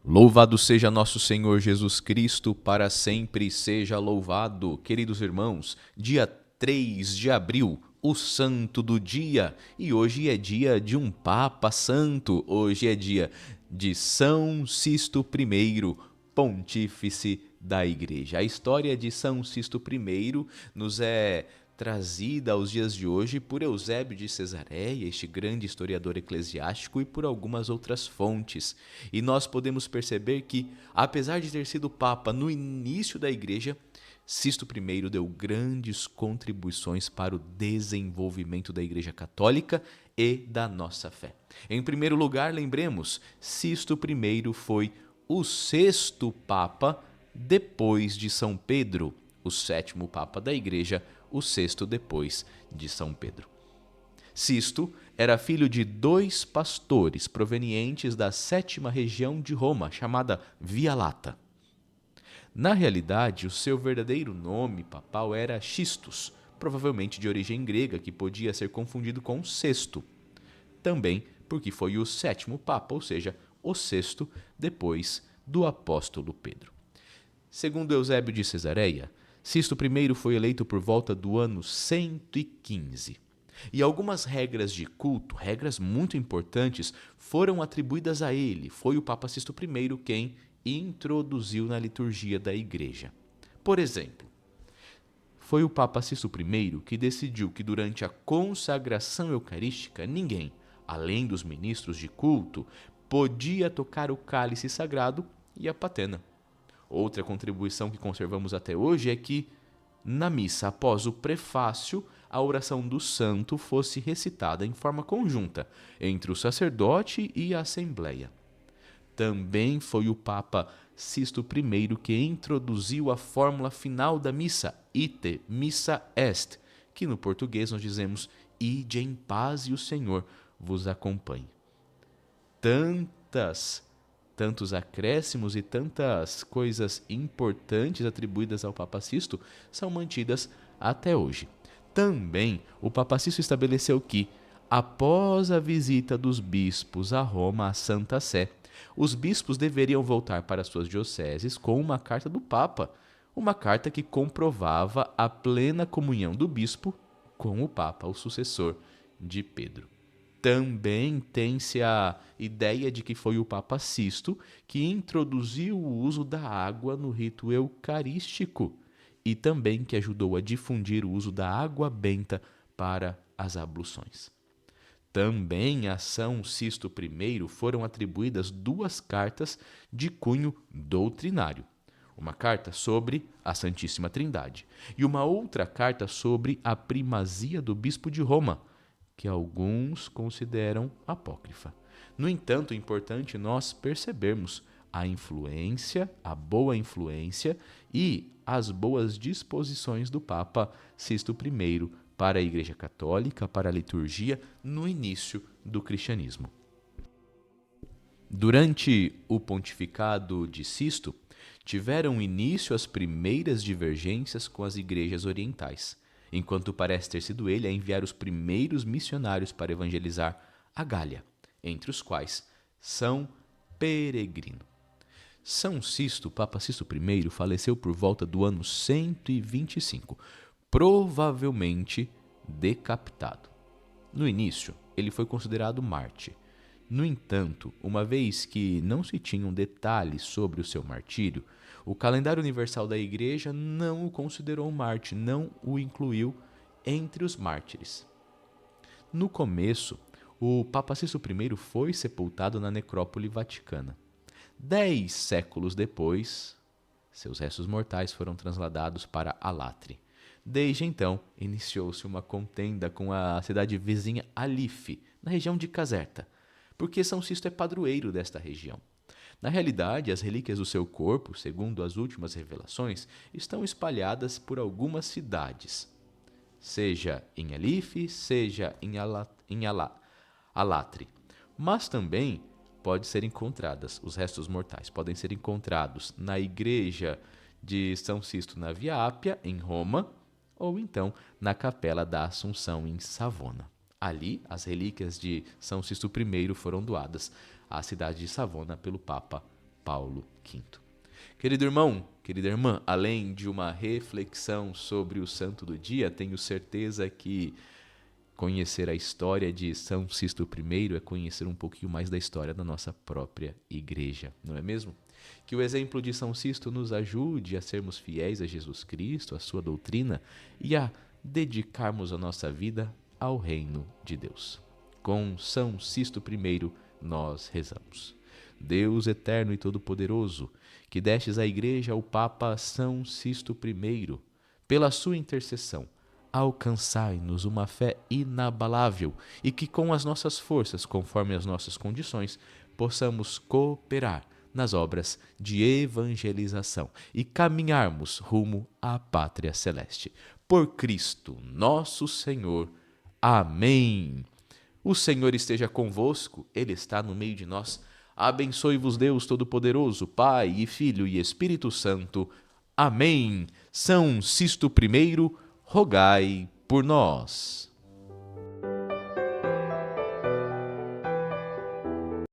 Louvado seja nosso Senhor Jesus Cristo, para sempre seja louvado. Queridos irmãos, dia 3 de abril, o santo do dia. E hoje é dia de um Papa Santo. Hoje é dia de São Sisto I, Pontífice da Igreja. A história de São Sisto I nos é trazida aos dias de hoje por Eusébio de Cesareia, este grande historiador eclesiástico, e por algumas outras fontes. E nós podemos perceber que, apesar de ter sido Papa no início da Igreja, Sisto I deu grandes contribuições para o desenvolvimento da Igreja Católica e da nossa fé. Em primeiro lugar, lembremos, Sisto I foi o sexto Papa depois de São Pedro, o sétimo Papa da Igreja, o sexto depois de São Pedro. Sisto era filho de 2 pastores provenientes da 7ª região de Roma, chamada Via Lata. Na realidade, o seu verdadeiro nome papal era Xistos, provavelmente de origem grega, que podia ser confundido com sexto. Também porque foi o 7º Papa, ou seja, o sexto depois do apóstolo Pedro. Segundo Eusébio de Cesareia, Sisto I foi eleito por volta do ano 115. E algumas regras de culto, regras muito importantes, foram atribuídas a ele. Foi o Papa Sisto I quem introduziu na liturgia da Igreja. Por exemplo, foi o Papa Sisto I que decidiu que durante a consagração eucarística ninguém, além dos ministros de culto, podia tocar o cálice sagrado e a patena. Outra contribuição que conservamos até hoje é que, na missa, após o prefácio, a oração do santo fosse recitada em forma conjunta entre o sacerdote e a assembleia. Também foi o Papa Sisto I que introduziu a fórmula final da missa, ite missa est, que no português nós dizemos, ide em paz e o Senhor vos acompanhe. Tantos acréscimos e tantas coisas importantes atribuídas ao Papa Sisto são mantidas até hoje. Também o Papa Sisto estabeleceu que, após a visita dos bispos a Roma, à Santa Sé, os bispos deveriam voltar para suas dioceses com uma carta do Papa, uma carta que comprovava a plena comunhão do bispo com o Papa, o sucessor de Pedro. Também tem-se a ideia de que foi o Papa Sisto que introduziu o uso da água no rito eucarístico e também que ajudou a difundir o uso da água benta para as abluções. Também a São Sisto I foram atribuídas 2 cartas de cunho doutrinário. Uma carta sobre a Santíssima Trindade e uma outra carta sobre a primazia do bispo de Roma, que alguns consideram apócrifa. No entanto, é importante nós percebermos a influência, a boa influência e as boas disposições do Papa Sisto I para a Igreja Católica, para a liturgia, no início do cristianismo. Durante o pontificado de Sisto, tiveram início as primeiras divergências com as igrejas orientais, enquanto parece ter sido ele a enviar os primeiros missionários para evangelizar a Gália, entre os quais São Peregrino. São Sisto, Papa Sisto I, faleceu por volta do ano 125, provavelmente decapitado. No início, ele foi considerado mártir. No entanto, uma vez que não se tinham detalhes sobre o seu martírio, o calendário universal da Igreja não o considerou mártir, não o incluiu entre os mártires. No começo, o Papa Sisto I foi sepultado na necrópole vaticana. 10 séculos depois, seus restos mortais foram transladados para Alatri. Desde então, iniciou-se uma contenda com a cidade vizinha Alife, na região de Caserta, porque São Sisto é padroeiro desta região. Na realidade, as relíquias do seu corpo, segundo as últimas revelações, estão espalhadas por algumas cidades, seja em Alife, seja em Alatri. Mas também pode ser encontradas, os restos mortais podem ser encontrados na igreja de São Sisto na Via Ápia, em Roma, ou então na Capela da Assunção, em Savona. Ali, as relíquias de São Sisto I foram doadas à cidade de Savona pelo Papa Paulo V. Querido irmão, querida irmã, além de uma reflexão sobre o santo do dia, tenho certeza que conhecer a história de São Sisto I é conhecer um pouquinho mais da história da nossa própria igreja, não é mesmo? Que o exemplo de São Sisto nos ajude a sermos fiéis a Jesus Cristo, a sua doutrina e a dedicarmos a nossa vida ao reino de Deus. Com São Sisto I, nós rezamos. Deus eterno e todo-poderoso, que destes à Igreja ao Papa São Sisto I, pela sua intercessão, alcançai-nos uma fé inabalável e que com as nossas forças, conforme as nossas condições, possamos cooperar nas obras de evangelização e caminharmos rumo à pátria celeste. Por Cristo nosso Senhor. Amém. O Senhor esteja convosco, Ele está no meio de nós. Abençoe-vos Deus Todo-Poderoso, Pai e Filho e Espírito Santo. Amém. São Sisto I, rogai por nós.